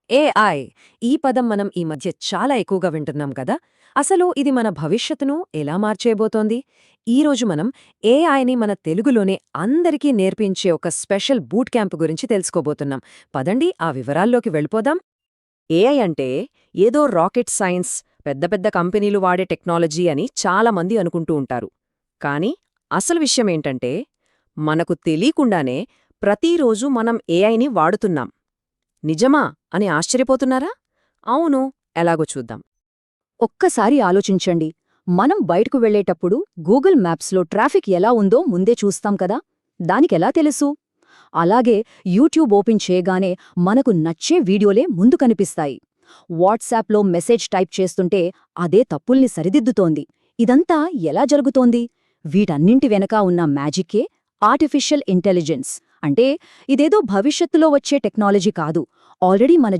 AI ఈ పదం మనం ఈ మధ్య చాలా ఎక్కువగా వింటున్నాం కదా. అసలు ఇది మన భవిష్యత్తును ఎలా మార్చేయబోతోంది? ఈరోజు మనం ఏఐని మన తెలుగులోనే అందరికీ నేర్పించే ఒక స్పెషల్ బూట్ క్యాంప్ గురించి తెలుసుకోబోతున్నాం. పదండి ఆ వివరాల్లోకి వెళ్ళిపోదాం. ఏఐ అంటే ఏదో రాకెట్ సైన్స్, పెద్ద పెద్ద కంపెనీలు వాడే టెక్నాలజీ అని చాలామంది అనుకుంటూ ఉంటారు. కానీ అసలు విషయమేంటంటే, మనకు తెలీకుండానే ప్రతిరోజు మనం ఏఐని వాడుతున్నాం. నిజమా అని ఆశ్చర్యపోతున్నారా? అవును, ఎలాగో చూద్దాం. ఒక్కసారి ఆలోచించండి. మనం బయటకు వెళ్లేటప్పుడు గూగుల్ మ్యాప్స్లో ట్రాఫిక్ ఎలా ఉందో ముందే చూస్తాం కదా. దానికెలా తెలుసు? అలాగే యూట్యూబ్ ఓపెన్ చేయగానే మనకు నచ్చే వీడియోలే ముందు కనిపిస్తాయి. వాట్సాప్లో మెసేజ్ టైప్ చేస్తుంటే అదే తప్పుల్ని సరిదిద్దుతోంది. ఇదంతా ఎలా జరుగుతోంది? వీటన్నింటి వెనక ఉన్న మ్యాజిక్కే ఆర్టిఫిషియల్ ఇంటెలిజెన్స్. అంటే ఇదేదో భవిష్యత్తులో వచ్చే టెక్నాలజీ కాదు, ఆల్రెడీ మన